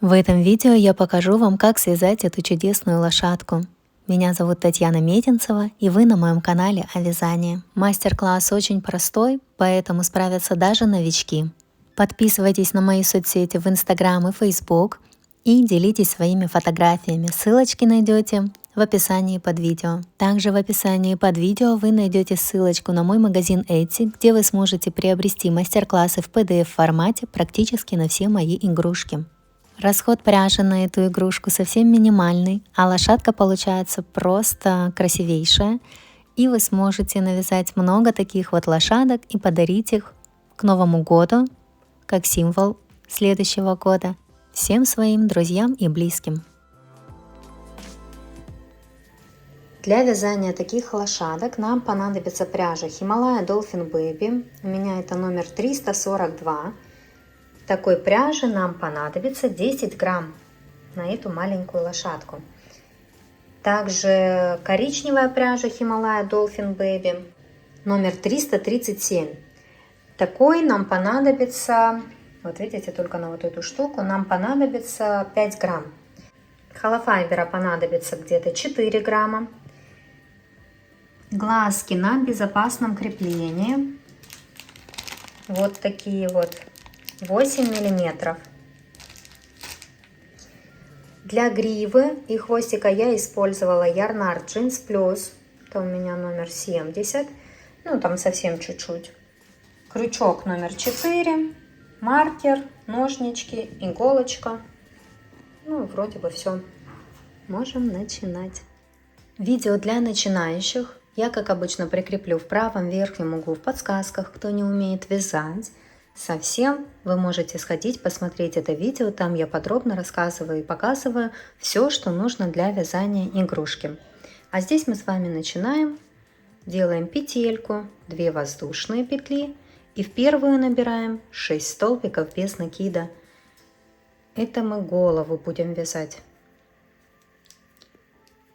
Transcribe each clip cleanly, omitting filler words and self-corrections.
В этом видео я покажу вам, как связать эту чудесную лошадку. Меня зовут Татьяна Метинцева, и вы на моем канале о вязании. Мастер-класс очень простой, поэтому справятся даже новички. Подписывайтесь на мои соцсети в Instagram и Facebook и делитесь своими фотографиями. Ссылочки найдете в описании под видео. Также в описании под видео вы найдете ссылочку на мой магазин Etsy, где вы сможете приобрести мастер-классы в PDF формате практически на все мои игрушки. Расход пряжи на эту игрушку совсем минимальный, а лошадка получается просто красивейшая. И вы сможете навязать много таких вот лошадок и подарить их к Новому году, как символ следующего года, всем своим друзьям и близким. Для вязания таких лошадок нам понадобится пряжа Himalaya Dolphin Baby. У меня это номер 342. Такой пряжи нам понадобится 10 грамм на эту маленькую лошадку. Также коричневая пряжа Himalaya Dolphin Baby номер 337. Такой нам понадобится, вот видите, только на вот эту штуку, нам понадобится 5 грамм. Холофайбера понадобится где-то 4 грамма. Глазки на безопасном креплении. Вот такие вот. 8 миллиметров. Для гривы и хвостика я использовала Yarnart Jeans Plus. Это у меня номер 70. Ну, там совсем чуть-чуть. Крючок номер 4. Маркер, ножнички, иголочка. Ну, вроде бы все. Можем начинать. Видео для начинающих я, как обычно, прикреплю в правом верхнем углу в подсказках, кто не умеет вязать. Совсем вы можете сходить, посмотреть это видео, там я подробно рассказываю и показываю все, что нужно для вязания игрушки. А здесь мы с вами начинаем, делаем петельку, 2 воздушные петли и в первую набираем 6 столбиков без накида. Это мы голову будем вязать.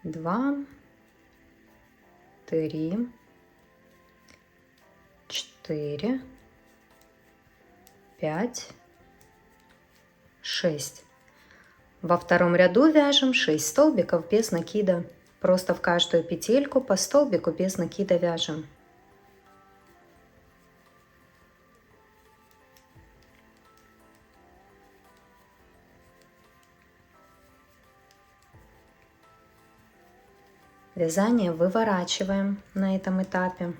2, 3, 4, 5, 6. Во втором ряду вяжем 6 столбиков без накида. Просто в каждую петельку по столбику без накида вяжем. Вязание выворачиваем на этом этапе.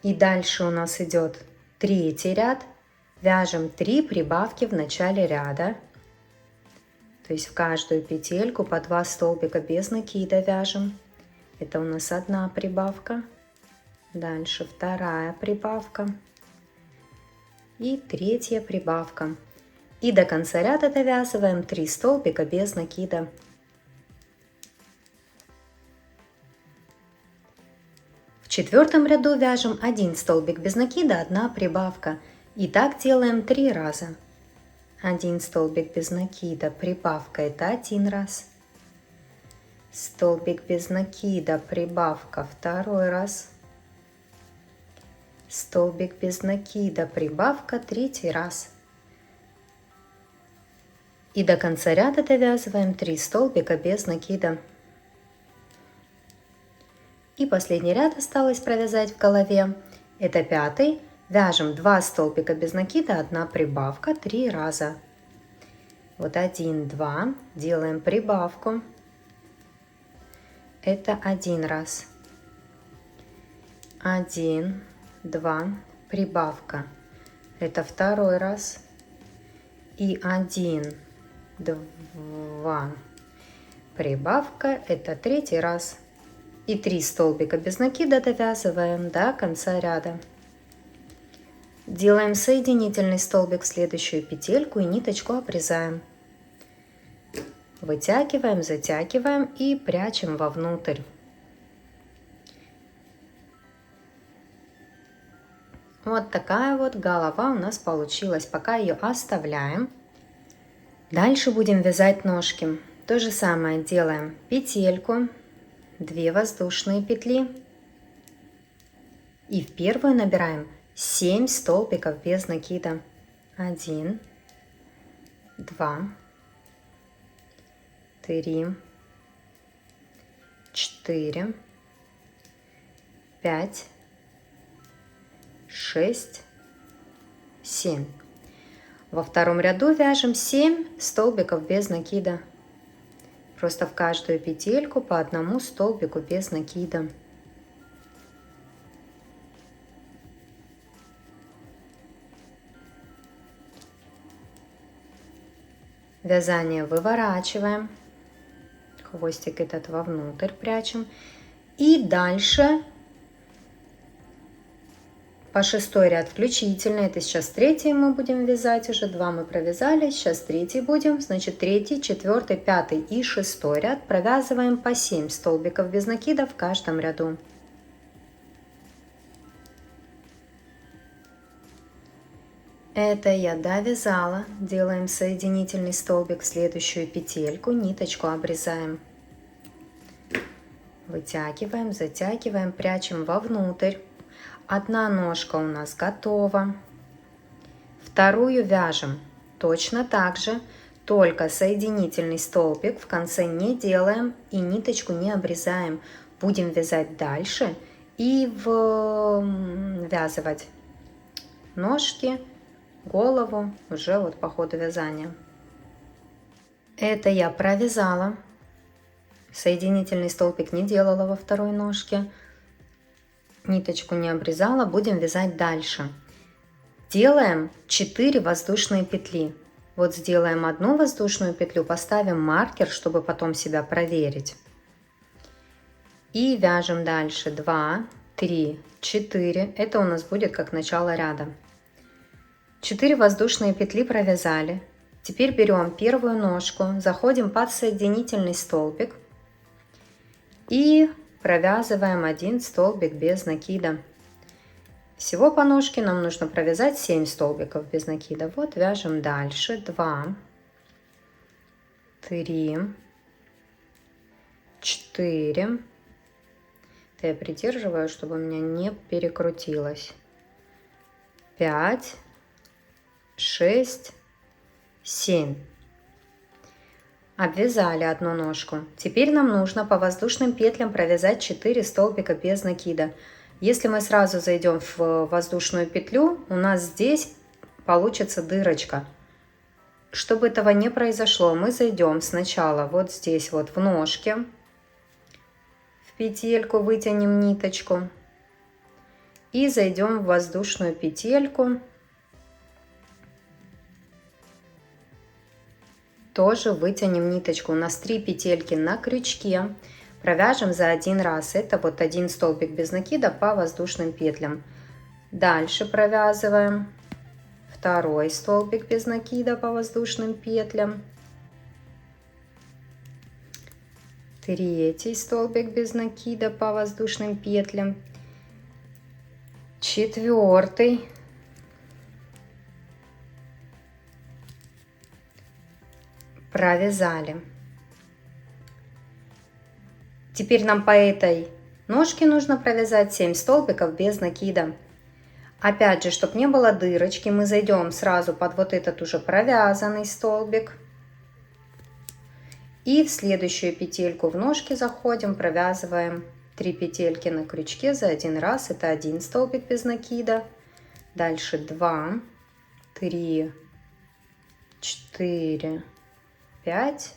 И дальше у нас идет третий ряд. Вяжем 3 прибавки в начале ряда. То есть в каждую петельку по 2 столбика без накида вяжем. Это у нас одна прибавка. Дальше вторая прибавка. И третья прибавка. И до конца ряда довязываем 3 столбика без накида. В четвертом ряду вяжем 1 столбик без накида, 1 прибавка. И так делаем 3 раза. 1 столбик без накида, прибавка, это 1 раз. Столбик без накида, прибавка, 2 раз. Столбик без накида, прибавка, 3 раз. И до конца ряда довязываем 3 столбика без накида. И последний ряд осталось провязать в голове. Это 5. Вяжем 2 столбика без накида, 1 прибавка, 3 раза. Вот 1, 2. Делаем прибавку. Это 1 раз. 1, 2. Прибавка. Это 2 раз. И 1, 2. Прибавка. Это 3 раз. И 3 столбика без накида довязываем до конца ряда. Делаем соединительный столбик в следующую петельку и ниточку обрезаем. Вытягиваем, затягиваем и прячем вовнутрь. Вот такая вот голова у нас получилась. Пока ее оставляем. Дальше будем вязать ножки. То же самое делаем петельку. 2 воздушные петли и в первую набираем 7 столбиков без накида. 1, 2, 3, 4, 5, 6, 7. Во втором ряду вяжем 7 столбиков без накида. Просто в каждую петельку по одному столбику без накида. Вязание выворачиваем, хвостик этот вовнутрь прячем. И дальше по 6-й ряд включительно, это сейчас 3-й мы будем вязать уже, 2 мы провязали, сейчас 3-й будем, значит 3-й, 4-й, 5-й и 6-й ряд провязываем по 7 столбиков без накида в каждом ряду. Это я довязала, делаем соединительный столбик в следующую петельку, ниточку обрезаем, вытягиваем, затягиваем, прячем вовнутрь. Одна ножка у нас готова, вторую вяжем точно так же, только соединительный столбик в конце не делаем и ниточку не обрезаем. Будем вязать дальше и ввязывать ножки, голову уже вот по ходу вязания. Это я провязала, соединительный столбик не делала во второй ножке, ниточку не обрезала, будем вязать дальше. Делаем 4 воздушные петли. Вот сделаем одну воздушную петлю, поставим маркер, чтобы потом себя проверить. И вяжем дальше 2, 3, 4. Это у нас будет как начало ряда. 4 воздушные петли провязали. Теперь берем первую ножку, заходим под соединительный столбик и провязываем 1 столбик без накида. Всего по ножке нам нужно провязать 7 столбиков без накида. Вот вяжем дальше 2, 3, 4. Это я придерживаю, чтобы у меня не перекрутилось. 5, 6, 7. Обвязали одну ножку. Теперь нам нужно по воздушным петлям провязать 4 столбика без накида. Если мы сразу зайдем в воздушную петлю, у нас здесь получится дырочка. Чтобы этого не произошло, мы зайдем сначала вот здесь вот в ножке, в петельку вытянем ниточку и зайдем в воздушную петельку. Тоже вытянем ниточку. У нас 3 петельки на крючке. Провяжем за 1 раз. Это вот 1 столбик без накида по воздушным петлям. Дальше провязываем 2 столбик без накида по воздушным петлям. 3 столбик без накида по воздушным петлям. 4. Провязали. Теперь нам по этой ножке нужно провязать 7 столбиков без накида. Опять же, чтобы не было дырочки, мы зайдем сразу под вот этот уже провязанный столбик. И в следующую петельку в ножке заходим, провязываем 3 петельки на крючке за 1 раз. Это 1 столбик без накида. Дальше 2, 3, 4, 5,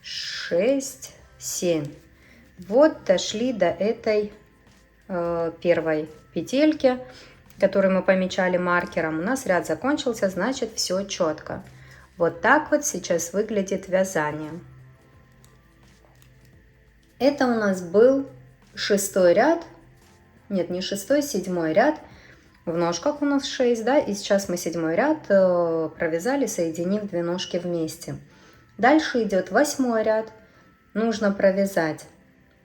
6, 7. Вот дошли до этой первой петельки, которую мы помечали маркером. У нас ряд закончился, значит все четко. Вот так вот сейчас выглядит вязание. Это у нас был 6-й ряд. Нет, не 6-й, 7-й ряд. В ножках у нас 6, да, и сейчас мы 7-й ряд провязали, соединив 2 ножки вместе. Дальше идет 8-й ряд. Нужно провязать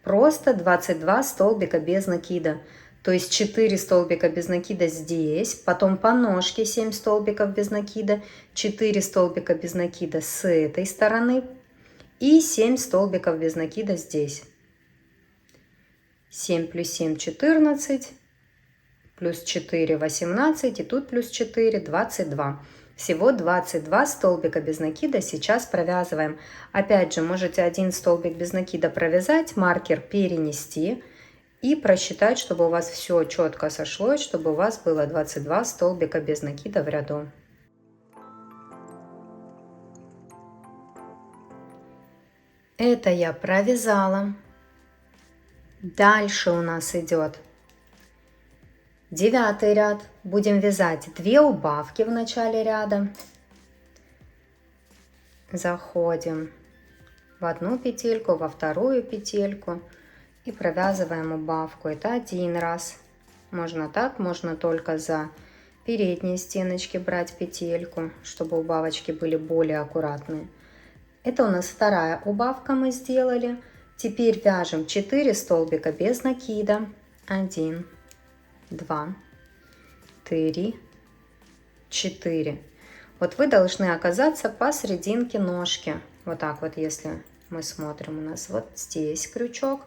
просто 22 столбика без накида. То есть 4 столбика без накида здесь, потом по ножке 7 столбиков без накида, 4 столбика без накида с этой стороны и 7 столбиков без накида здесь. 7 плюс 7 – 14, плюс 4 – 18, и тут плюс 4 – 22. Всего 22 столбика без накида сейчас провязываем. Опять же, можете один столбик без накида провязать, маркер перенести и просчитать, чтобы у вас все четко сошлось, чтобы у вас было 22 столбика без накида в ряду. Это я провязала. Дальше у нас идет 9 ряд. Будем вязать 2 убавки в начале ряда. Заходим в одну петельку, во вторую петельку и провязываем убавку. Это один раз. Можно так, можно только за передние стеночки брать петельку, чтобы убавочки были более аккуратные. Это у нас вторая убавка мы сделали. Теперь вяжем 4 столбика без накида. 1, 2, 3, 4. Вот вы должны оказаться посерединке ножки. Вот так вот, если мы смотрим, у нас вот здесь крючок,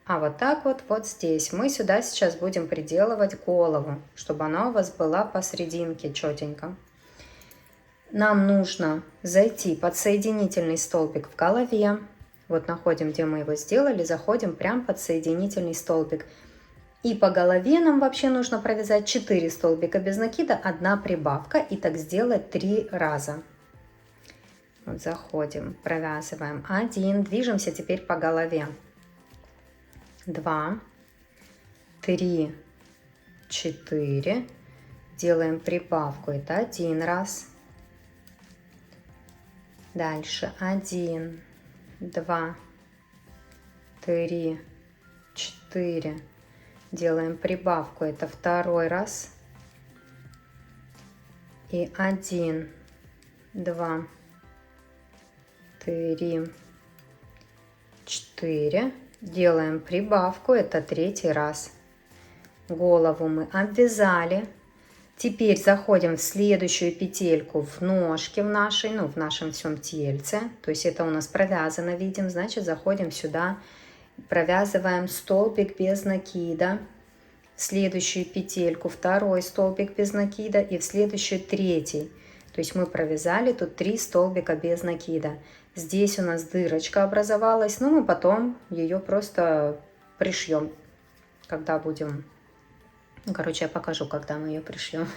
а вот так вот, вот здесь. Мы сюда сейчас будем приделывать голову, чтобы она у вас была посерединке четенько. Нам нужно зайти под соединительный столбик в голове. Вот находим, где мы его сделали, заходим прям под соединительный столбик. И по голове нам вообще нужно провязать 4 столбика без накида, 1 прибавка, и так сделать 3 раза. Вот заходим, провязываем 1, движемся теперь по голове. 2, 3, 4, делаем прибавку, это 1 раз. Дальше 1, 2, 3, 4. Делаем прибавку, это 2 раз. И 1, 2, 3, 4. Делаем прибавку, это 3 раз. Голову мы обвязали. Теперь заходим в следующую петельку в ножке в нашей, ну в нашем всем тельце. То есть это у нас провязано, видим, значит заходим сюда. Провязываем столбик без накида, в следующую петельку 2 столбик без накида и в следующую 3. То есть мы провязали тут 3 столбика без накида. Здесь у нас дырочка образовалась, но мы потом ее просто пришьем, когда будем. Ну, короче, я покажу, когда мы ее пришьем.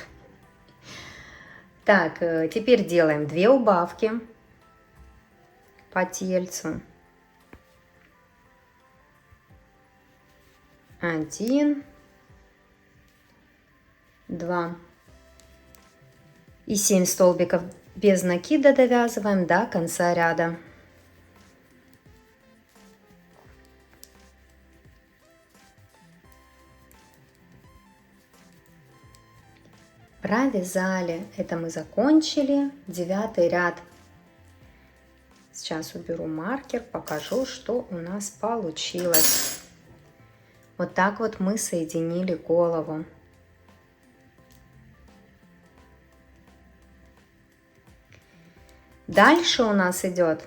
Так, теперь делаем 2 убавки по тельцу. 1, 2 и 7 столбиков без накида довязываем до конца ряда. Провязали. Это мы закончили 9 ряд. Сейчас уберу маркер, покажу, что у нас получилось. Вот так вот мы соединили голову. Дальше у нас идет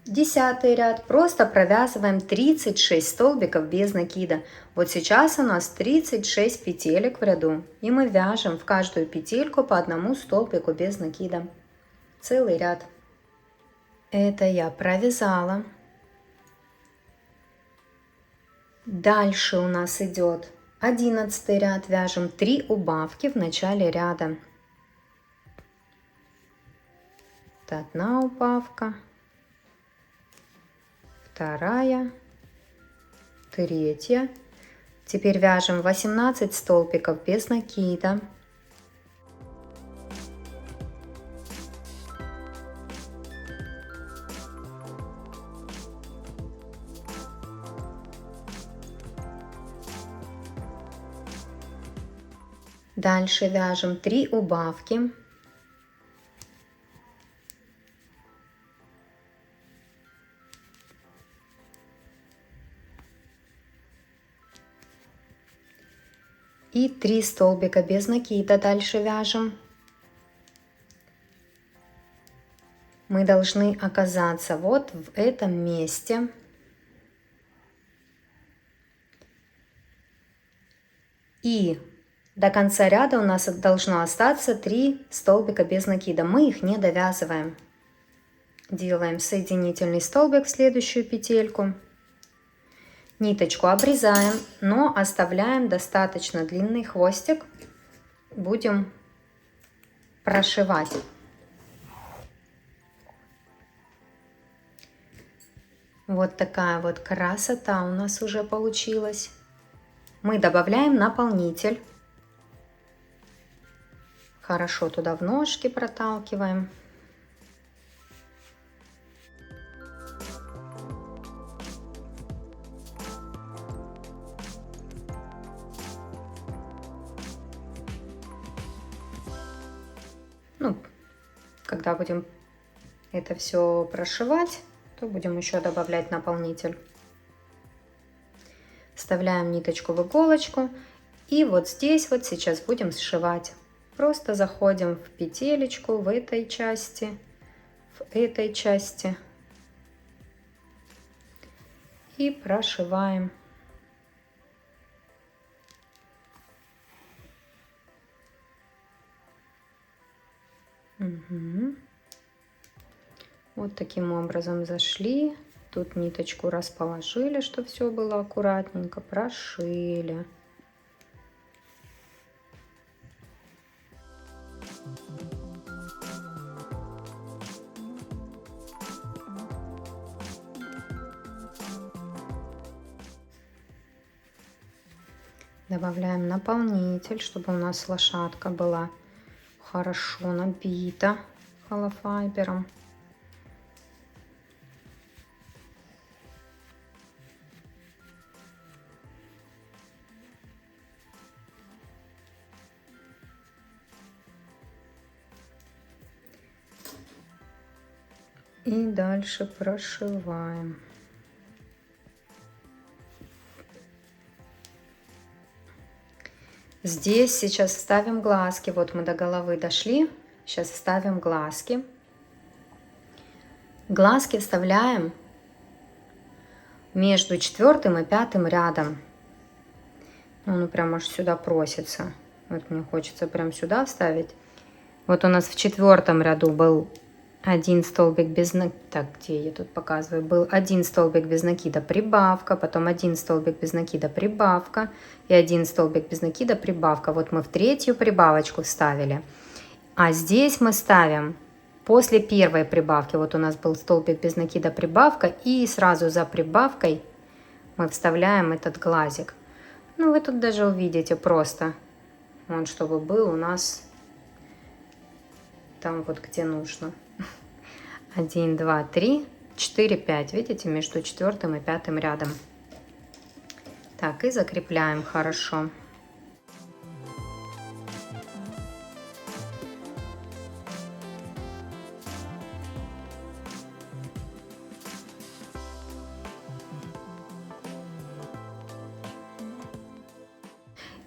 10 ряд. Просто провязываем 36 столбиков без накида. Вот сейчас у нас 36 петелек в ряду. И мы вяжем в каждую петельку по 1 столбику без накида. Целый ряд. Это я провязала. Дальше у нас идет 11 ряд. Вяжем 3 убавки в начале ряда. Это 1 убавка, 2, 3. Теперь вяжем 18 столбиков без накида. Дальше вяжем 3 убавки. И 3 столбика без накида дальше вяжем. Мы должны оказаться вот в этом месте. И До конца ряда у нас должно остаться 3 столбика без накида. Мы их не довязываем. Делаем соединительный столбик в следующую петельку. Ниточку обрезаем, но оставляем достаточно длинный хвостик. Будем прошивать. Вот такая вот красота у нас уже получилась. Мы добавляем наполнитель. Хорошо туда в ножки проталкиваем. Ну, когда будем это все прошивать, то будем еще добавлять наполнитель. Вставляем ниточку в иголочку и вот здесь вот сейчас будем сшивать. Просто заходим в петелечку в этой части, и прошиваем. Угу. Вот таким образом зашли. Тут ниточку расположили, чтобы все было аккуратненько, прошили. Добавляем наполнитель, чтобы у нас лошадка была хорошо набита холофайбером. И дальше прошиваем. Здесь сейчас вставим глазки. Вот мы до головы дошли. Сейчас вставим глазки. Глазки вставляем между 4 и 5 рядом. Он прям аж сюда просится. Вот мне хочется прям сюда вставить. Вот у нас в 4 ряду был один столбик без накида. Так, где я тут показываю? Был один столбик без накида, прибавка, потом один столбик без накида, прибавка и один столбик без накида, прибавка. Вот мы в 3-ю прибавочку вставили. А здесь мы ставим после первой прибавки. Вот у нас был столбик без накида, прибавка, и сразу за прибавкой мы вставляем этот глазик. Ну, вы тут даже увидите просто, он чтобы был у нас там вот где нужно. 1, 2, 3, 4, 5. Видите, между 4 и 5 рядом. Так, и закрепляем хорошо.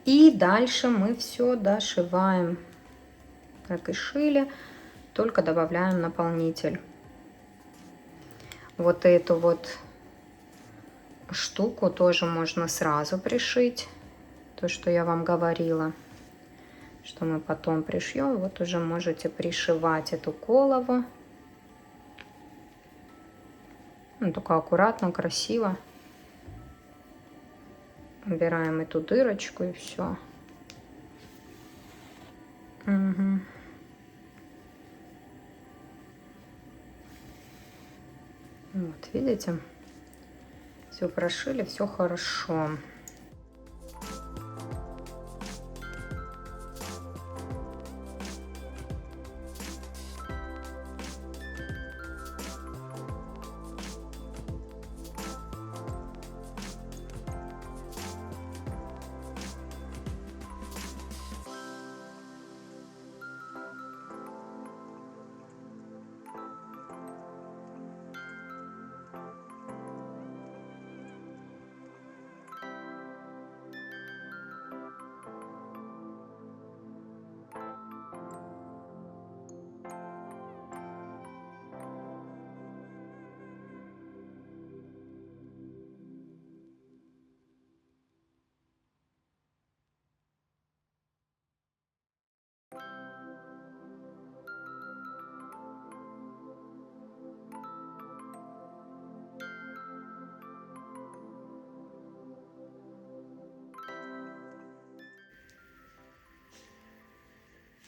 И дальше мы все дошиваем, как и шили, только добавляем наполнитель. Вот эту вот штуку тоже можно сразу пришить, то, что я вам говорила, что мы потом пришьем. Вот уже можете пришивать эту голову. Ну, только аккуратно, красиво. Убираем эту дырочку и все. Угу. Вот, видите? Все прошили, все хорошо.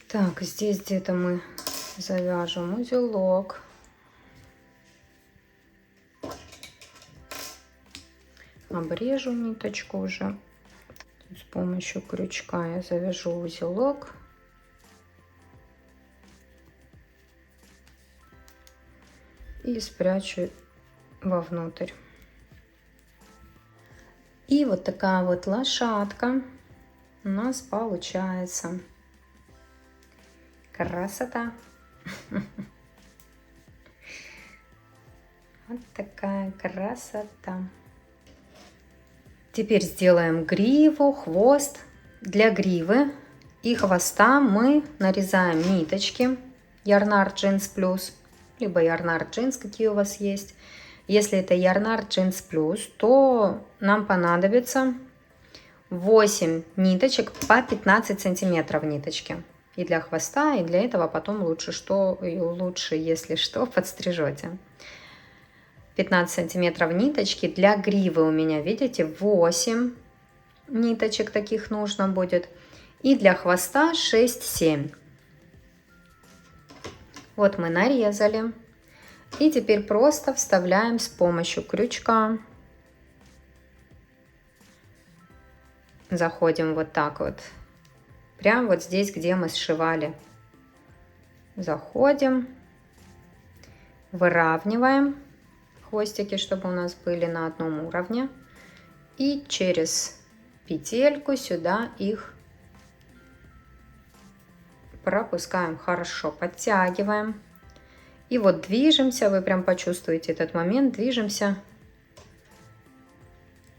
Так, здесь где-то мы завяжем узелок. Обрежу ниточку уже. С помощью крючка я завяжу узелок. И спрячу вовнутрь. И вот такая вот лошадка у нас получается. Красота! Вот такая красота. Теперь сделаем гриву, хвост. Для гривы и хвоста мы нарезаем ниточки Yarnart Jeans Plus, либо Yarnart Jeans, какие у вас есть. Если это Yarnart Jeans Plus, то нам понадобится 8 ниточек по 15 сантиметров ниточки. И для хвоста, и для этого потом лучше, если что, подстрижете. 15 сантиметров ниточки. Для гривы у меня, видите, 8 ниточек таких нужно будет. И для хвоста 6-7. Вот мы нарезали. И теперь просто вставляем с помощью крючка. Заходим вот так вот. Прям вот здесь, где мы сшивали. Заходим. Выравниваем хвостики, чтобы у нас были на одном уровне. И через петельку сюда их пропускаем. Хорошо, подтягиваем. И вот движемся, вы прям почувствуете этот момент, движемся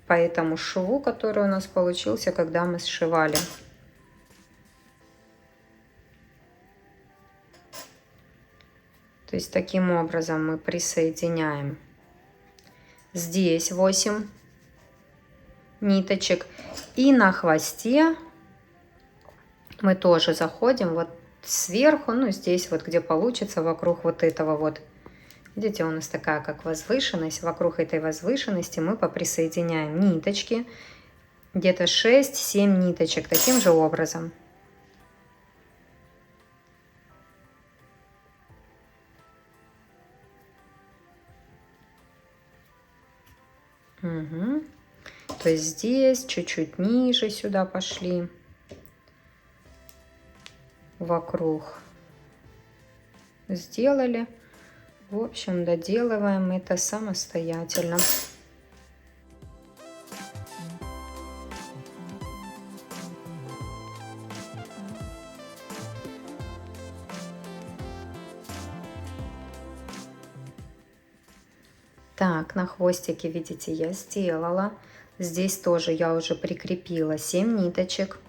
по этому шву, который у нас получился, когда мы сшивали. То есть таким образом мы присоединяем здесь 8 ниточек. И на хвосте мы тоже заходим вот сверху, ну здесь вот где получится, вокруг вот этого вот. Видите, у нас такая как возвышенность. Вокруг этой возвышенности мы поприсоединяем ниточки. Где-то 6-7 ниточек таким же образом. Угу. То есть здесь чуть-чуть ниже сюда пошли. Вокруг сделали. В общем, доделываем это самостоятельно. Так, на хвостике, видите, я сделала. Здесь тоже я уже прикрепила 7 ниточек.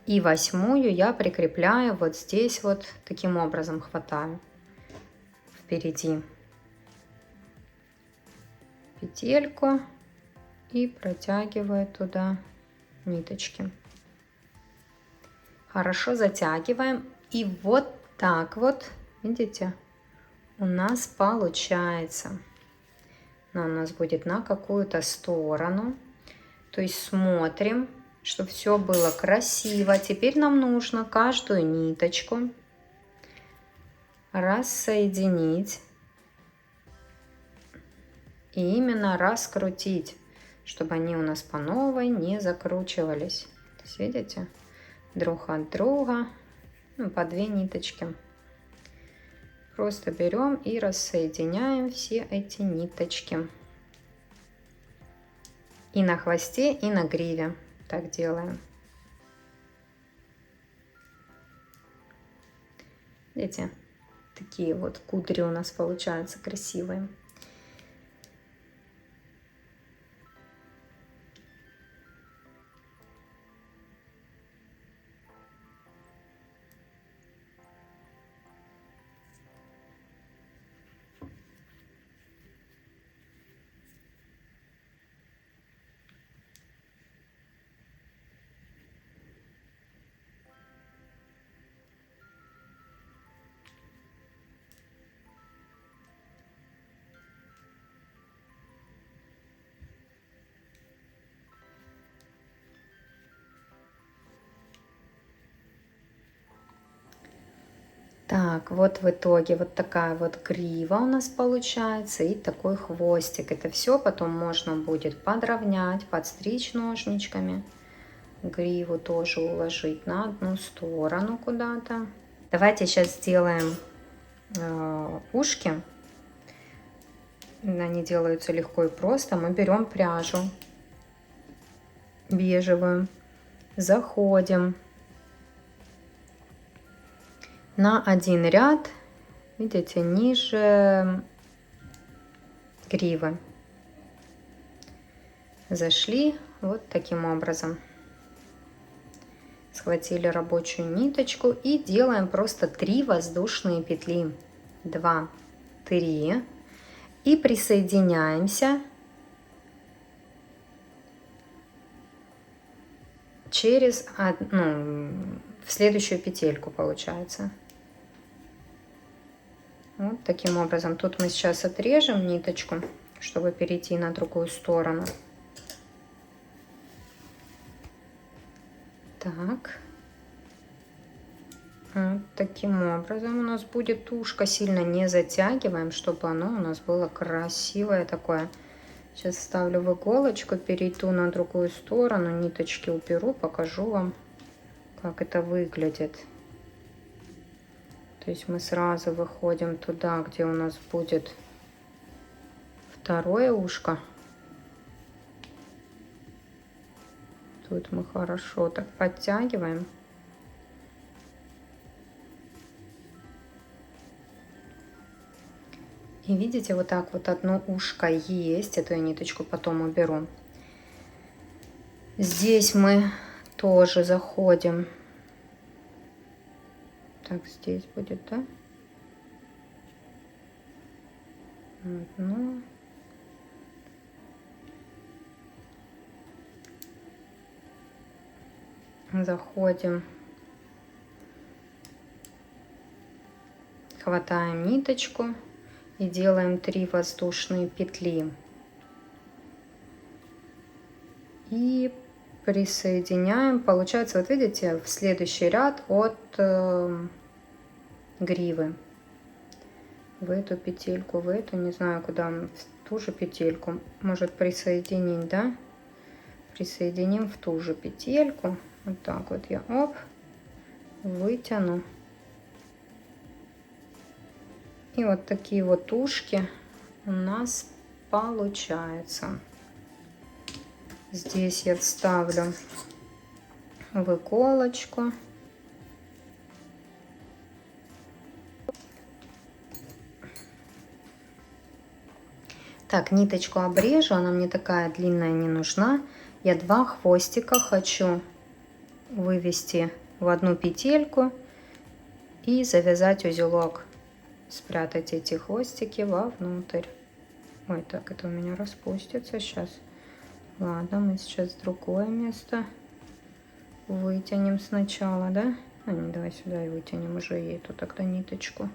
И 8-ю я прикрепляю вот здесь вот таким образом, хватаю впереди петельку и протягиваю туда ниточки. Хорошо затягиваем. И вот так вот, видите, у нас получается. Она у нас будет на какую-то сторону. То есть смотрим, чтобы все было красиво. Теперь нам нужно каждую ниточку рассоединить и именно раскрутить, чтобы они у нас по новой не закручивались. То есть, видите, друг от друга, ну, по 2 ниточки. Просто берем и рассоединяем все эти ниточки. И на хвосте, и на гриве так делаем. Видите, такие вот кудри у нас получаются красивые. Так, вот в итоге вот такая вот грива у нас получается и такой хвостик. Это все потом можно будет подровнять, подстричь ножничками. Гриву тоже уложить на одну сторону куда-то. Давайте сейчас сделаем ушки. Они делаются легко и просто. Мы берем пряжу бежевую, заходим на один ряд, видите, ниже гривы. Зашли вот таким образом. Схватили рабочую ниточку и делаем просто 3 воздушные петли. 2, 3. И присоединяемся через в следующую петельку, получается. Вот таким образом. Тут мы сейчас отрежем ниточку, чтобы перейти на другую сторону. Так. Вот таким образом у нас будет ушко. Сильно не затягиваем, чтобы оно у нас было красивое такое. Сейчас ставлю в иголочку, перейду на другую сторону, ниточки уберу, покажу вам, как это выглядит. То есть мы сразу выходим туда, где у нас будет второе ушко. Тут мы хорошо так подтягиваем. И видите, вот так вот одно ушко есть. Эту я ниточку потом уберу. Здесь мы тоже заходим. Так, здесь будет, да? Одно. Заходим. Хватаем ниточку и делаем 3 воздушные петли. И присоединяем. Получается, вот видите, в следующий ряд от гривы. В эту петельку, в эту, не знаю куда, в ту же петельку. Может присоединить, да? Присоединим в ту же петельку. Вот так вот я, оп, вытяну. И вот такие вот ушки у нас получается. Здесь я вставлю в иголочку. Так, ниточку обрежу, она мне такая длинная не нужна. Я 2 хвостика хочу вывести в одну петельку и завязать узелок. Спрятать эти хвостики вовнутрь. Ой, так, это у меня распустится сейчас. Ладно, мы сейчас другое место вытянем сначала, да? Давай сюда и вытянем уже эту тогда ниточку.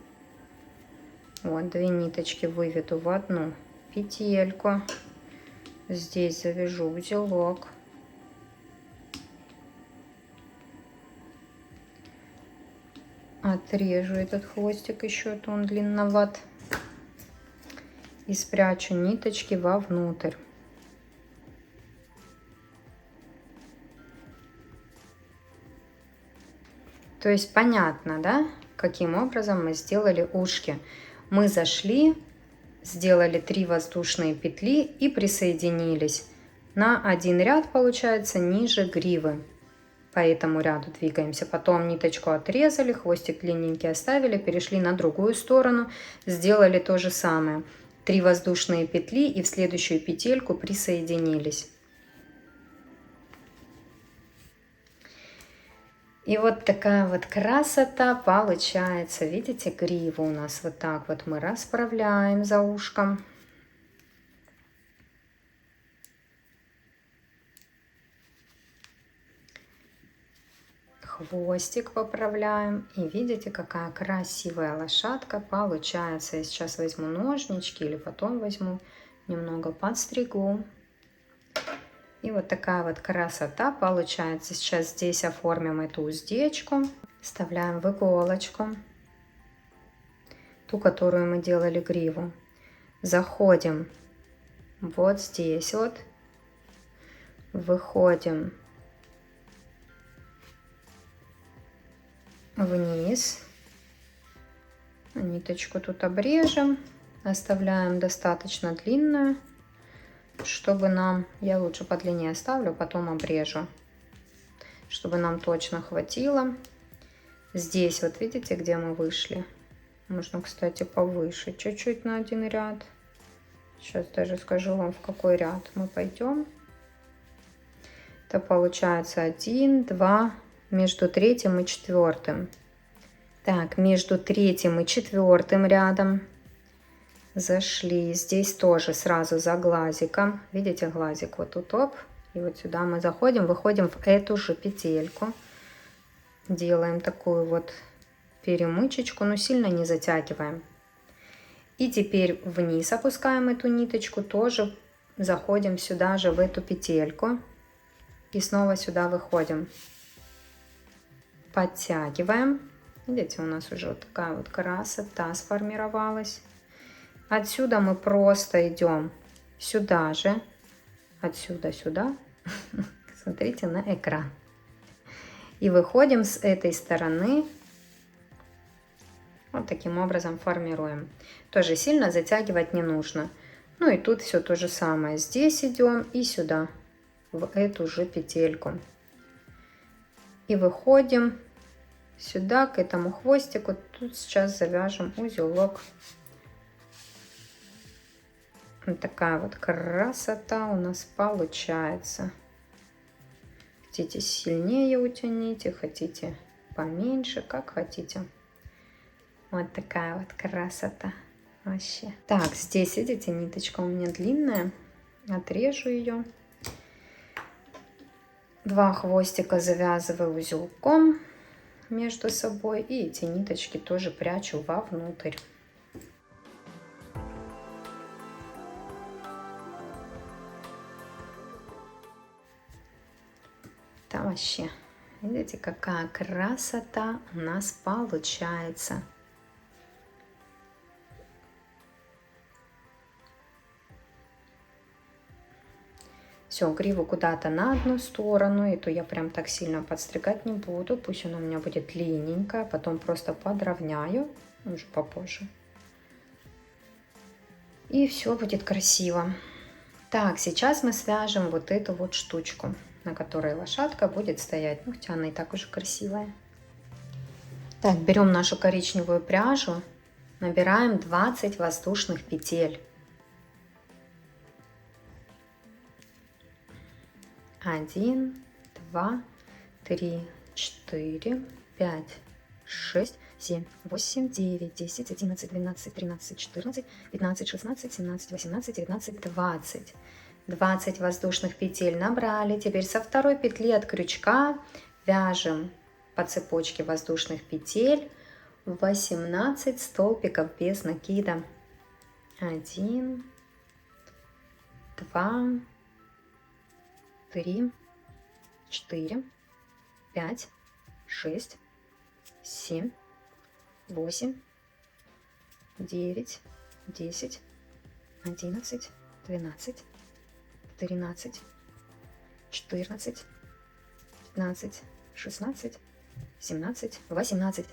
Вот, 2 ниточки выведу в одну петельку. Здесь завяжу узелок. Отрежу этот хвостик еще, то он длинноват. И спрячу ниточки вовнутрь. То есть понятно, да, каким образом мы сделали ушки. Мы зашли, сделали 3 воздушные петли и присоединились на один ряд, получается, ниже гривы. По этому ряду двигаемся. Потом ниточку отрезали, хвостик длинненький оставили, перешли на другую сторону, сделали то же самое. 3 воздушные петли и в следующую петельку присоединились. И вот такая вот красота получается. Видите, гриву у нас вот так вот мы расправляем за ушком. Хвостик поправляем. И видите, какая красивая лошадка получается. Я сейчас возьму ножнички или потом возьму, немного подстригу. И вот такая вот красота получается. Сейчас здесь оформим эту уздечку. Вставляем в иголочку. ту, которую мы делали гриву. Заходим вот здесь вот, выходим вниз, ниточку тут обрежем, оставляем достаточно длинную, чтобы нам, я лучше подлиннее оставлю, потом обрежу, чтобы нам точно хватило. Здесь вот видите, где мы вышли, можно, кстати, повыше чуть-чуть на один ряд. Сейчас даже скажу вам, в какой ряд мы пойдем. Это получается 1, 2, между третьим и четвертым. Так, между третьим и четвертым рядом зашли. Здесь тоже сразу за глазиком. Видите, глазик вот тут, оп. И вот сюда мы заходим, выходим в эту же петельку. Делаем такую вот перемычечку, но сильно не затягиваем. И теперь вниз опускаем эту ниточку, тоже заходим сюда же в эту петельку. И снова сюда выходим. Подтягиваем. Видите, у нас уже вот такая вот красота сформировалась. Отсюда мы просто идем сюда же. Отсюда сюда. Смотрите на экран. И выходим с этой стороны. Вот таким образом формируем. Тоже сильно затягивать не нужно. Ну и тут все то же самое. Здесь идем и сюда, в эту же петельку. И выходим сюда, к этому хвостику. Тут сейчас завяжем узелок. Вот такая вот красота у нас получается. Хотите сильнее утяните, хотите поменьше, как хотите. Вот такая вот красота вообще. Так, здесь, видите, ниточка у меня длинная. Отрежу ее. 2 хвостика завязываю узелком между собой. И эти ниточки тоже прячу вовнутрь. Там вообще, видите, какая красота у нас получается. Все, гриву куда-то на одну сторону. Эту я прям так сильно подстригать не буду. Пусть она у меня будет длинненькая. Потом просто подровняю. Уже попозже. И все будет красиво. Так, сейчас мы свяжем вот эту вот штучку, на которой лошадка будет стоять. Ну, хотя она и так уже красивая. Так, берем нашу коричневую пряжу. Набираем 20 воздушных петель. 1, 2, 3, 4, 5, 6, 7, 8, 9, 10, 11, 12, 13, 14, 15, 16, 17, 18, 19, 20. 20 воздушных петель набрали. Теперь со второй петли от крючка вяжем по цепочке воздушных петель 18 столбиков без накида. 1, 2, 3, 4, 5, 6, 7, 8, 9, 10, 11, 12, 13, 14, 15, 16, 17, 18.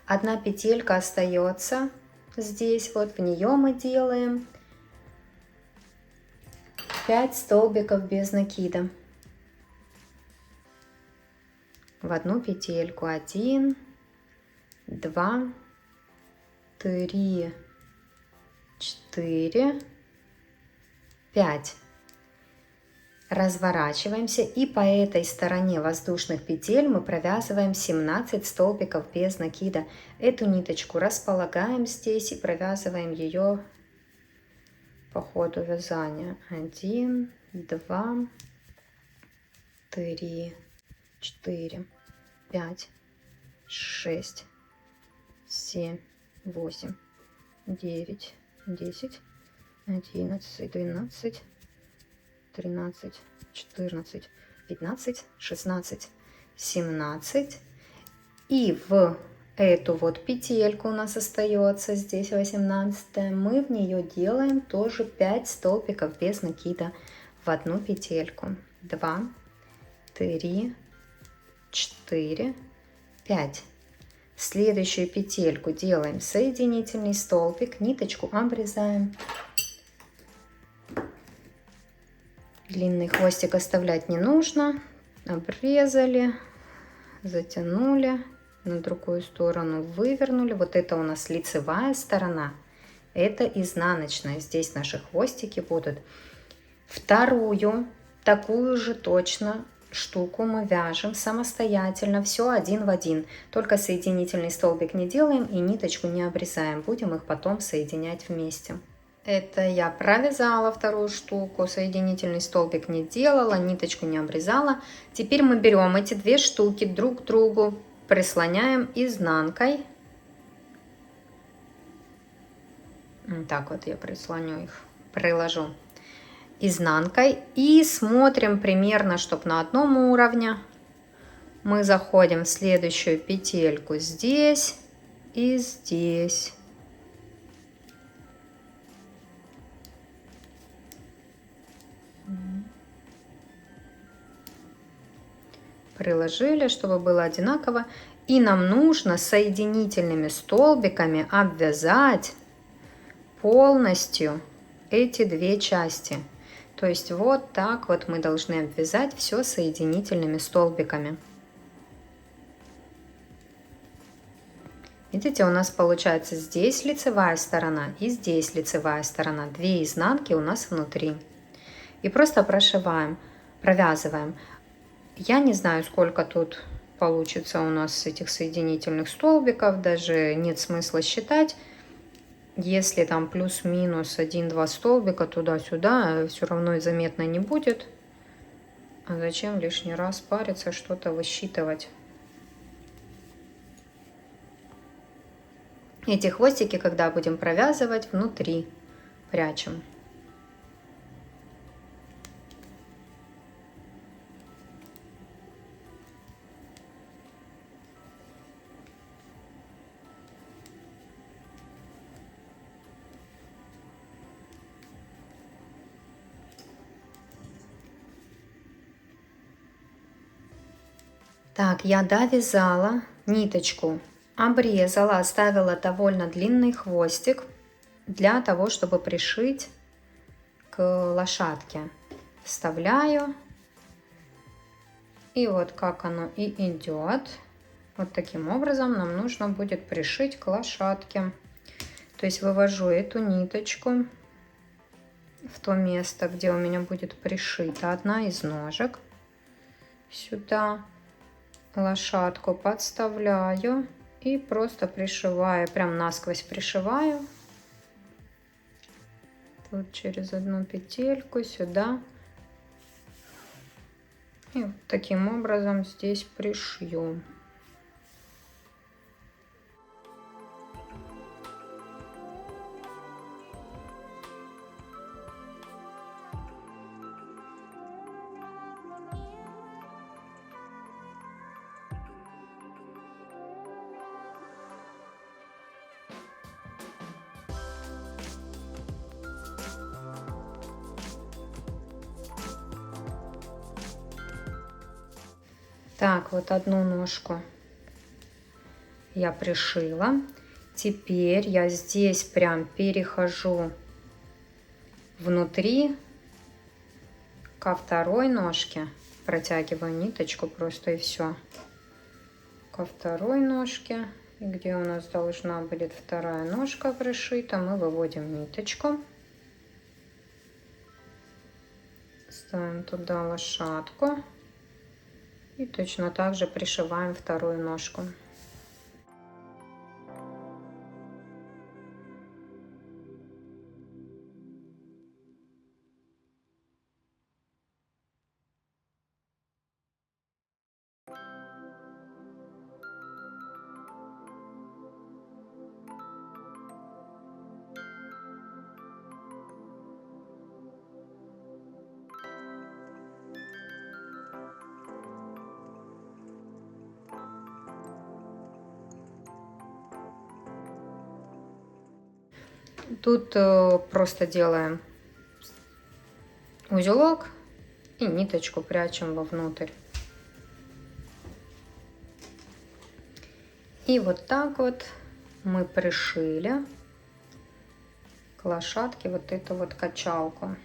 Одна петелька остается здесь, вот в нее мы делаем 5 столбиков без накида. В одну петельку 1, 2, 3, 4, 5. Разворачиваемся и по этой стороне воздушных петель мы провязываем 17 столбиков без накида. Эту ниточку располагаем здесь и провязываем ее по ходу вязания. 1, 2, 3, 4, 5, 6, 7, 8, 9, 10, 11, 12, 13, 14, 15, 16, 17. И в Эту вот петельку у нас остается, здесь 18, мы в нее делаем тоже 5 столбиков без накида в одну петельку. 2, 3, 4, 5. Следующую петельку делаем соединительный столбик, ниточку обрезаем. Длинный хвостик оставлять не нужно. Обрезали, затянули, на другую сторону вывернули. Вот это у нас лицевая сторона, это изнаночная. Здесь наши хвостики будут. Вторую такую же точно штуку мы вяжем самостоятельно, все один в один. Только соединительный столбик не делаем и ниточку не обрезаем. Будем их потом соединять вместе. Это я провязала вторую штуку, соединительный столбик не делала, ниточку не обрезала. Теперь мы берем эти две штуки друг к другу, прислоняем изнанкой. Так вот я прислоню их, приложу изнанкой и смотрим примерно, чтобы на одном уровне. Мы заходим в следующую петельку здесь и здесь. Приложили, чтобы было одинаково. И нам нужно соединительными столбиками обвязать полностью эти две части. То есть вот так вот мы должны обвязать все соединительными столбиками. Видите, у нас получается здесь лицевая сторона и здесь лицевая сторона. Две изнанки у нас внутри. И просто прошиваем, провязываем. Я не знаю, сколько тут получится у нас этих соединительных столбиков, даже нет смысла считать. Если там плюс-минус 1-2 столбика туда-сюда, все равно и заметно не будет. А зачем лишний раз париться, что-то высчитывать? Эти хвостики, когда будем провязывать, внутри прячем. Так, я довязала ниточку, обрезала, оставила довольно длинный хвостик для того, чтобы пришить к лошадке. Вставляю, и вот как оно и идет. Вот таким образом нам нужно будет пришить к лошадке. То есть вывожу эту ниточку в то место, где у меня будет пришита одна из ножек. Сюда лошадку подставляю и просто пришиваю, прям насквозь пришиваю. Тут через одну петельку сюда. И вот таким образом здесь пришью. Так, вот одну ножку я пришила. Теперь я здесь прям перехожу внутри ко второй ножке. Протягиваю ниточку просто и все. Ко второй ножке. И где у нас должна будет вторая ножка пришита, мы выводим ниточку. Ставим туда лошадку. И точно так же пришиваем вторую ножку. Тут просто делаем узелок и ниточку прячем вовнутрь. И вот так вот мы пришили к лошадке вот эту вот качалку.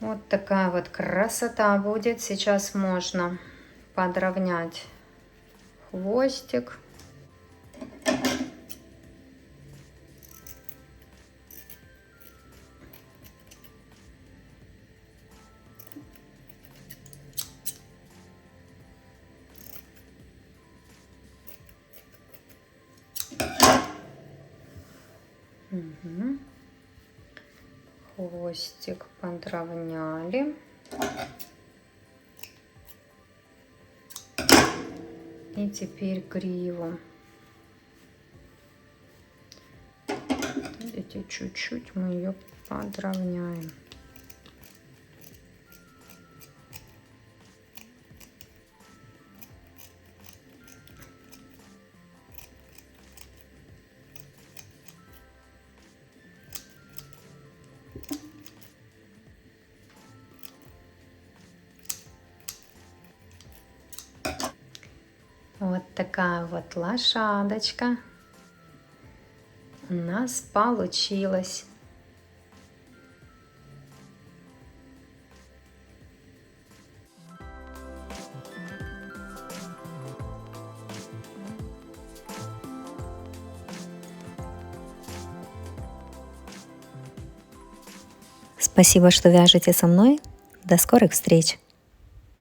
Вот такая вот красота будет. Сейчас можно подровнять хвостик. Угу. Хвостик подровняли. И теперь гриву. Видите, чуть-чуть мы ее подровняем. Вот такая вот лошадочка у нас получилась. Спасибо, что вяжете со мной. До скорых встреч!